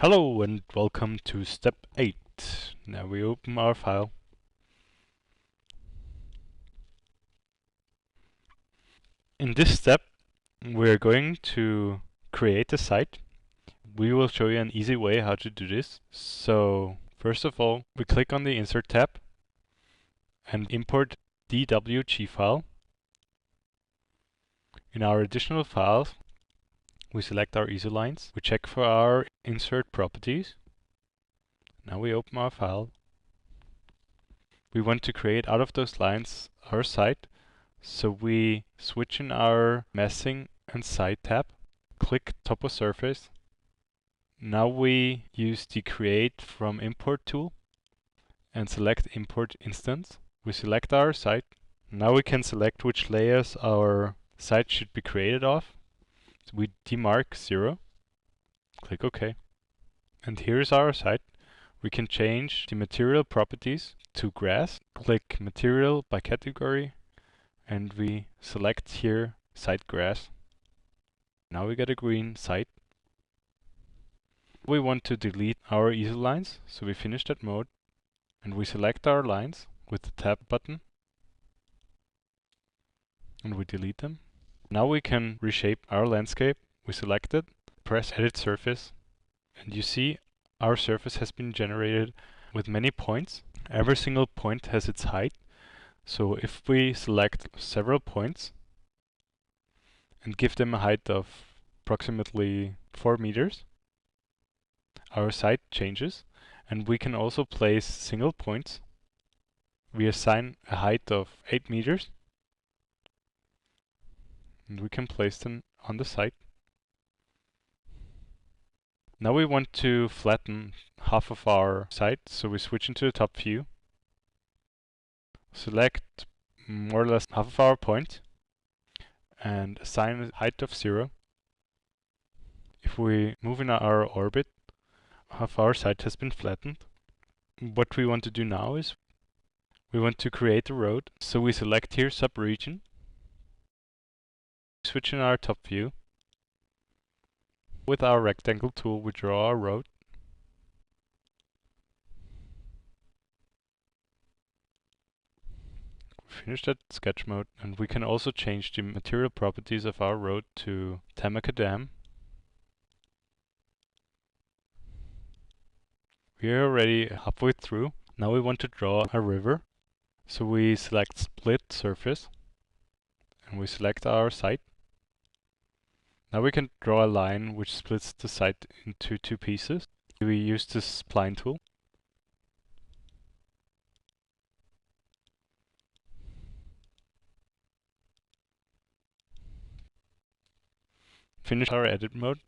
Hello and welcome to step 8. Now we open our file. In this step, we're going to create a site. We will show you an easy way how to do this. So first of all, we click on the Insert tab and import DWG file. In our additional files, we select our easy lines. We check for our insert properties. Now we open our file. We want to create out of those lines our site. So we switch in our Meshing and Site tab, click Topo Surface. Now we use the Create from Import tool and select Import Instance. We select our site. Now we can select which layers our site should be created of. So we demark 0, click OK. And here's our site. We can change the material properties to grass. Click Material by category. And we select here site grass. Now we get a green site. We want to delete our easel lines, so we finish that mode and we select our lines with the tab button and we delete them. Now we can reshape our landscape. We select it, press Edit Surface, and you see our surface has been generated with many points. Every single point has its height. So if we select several points and give them a height of approximately 4 meters, our site changes, and we can also place single points. We assign a height of 8 meters, and we can place them on the site. Now we want to flatten half of our site, so we switch into the top view. Select more or less half of our point and assign a height of 0. If we move in our orbit, half our site has been flattened. What we want to do now is we want to create a road. So we select here subregion, switch in our top view. With our rectangle tool, we draw our road. Finish that sketch mode, and we can also change the material properties of our road to Tamacadam. We are already halfway through. Now we want to draw a river. So we select Split Surface, and we select our site. Now we can draw a line which splits the site into 2 pieces. We use this spline tool. Finish our edit mode.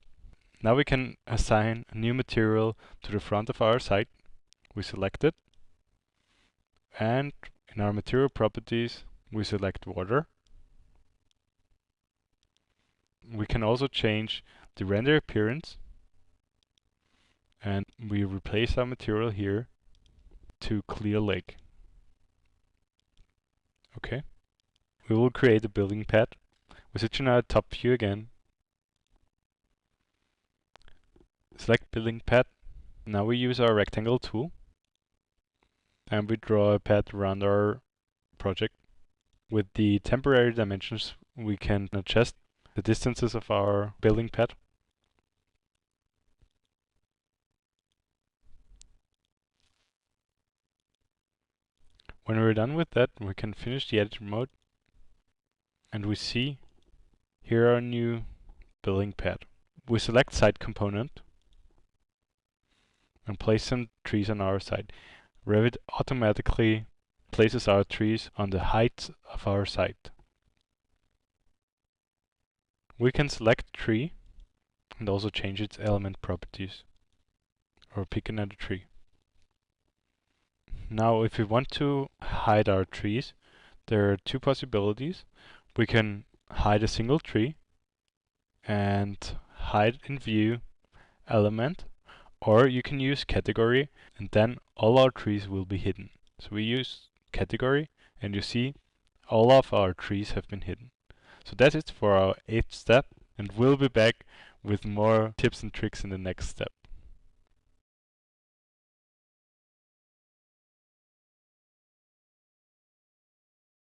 Now we can assign a new material to the front of our site. We select it, and in our material properties we select water. We can also change the render appearance, and we replace our material here to clear lake. Okay. We will create a building pad. We switch in our top view again. Select building pad. Now we use our rectangle tool and we draw a pad around our project. With the temporary dimensions, we can adjust the distances of our building pad. When we're done with that, we can finish the editor mode, and we see here our new building pad. We select site component and place some trees on our site. Revit automatically places our trees on the height of our site. We can select tree and also change its element properties, or pick another tree. Now if we want to hide our trees, there are 2 possibilities. We can hide a single tree and hide in view element, or you can use category and then all our trees will be hidden. So we use category and you see all of our trees have been hidden. So that is for our 8th step, and we'll be back with more tips and tricks in the next step.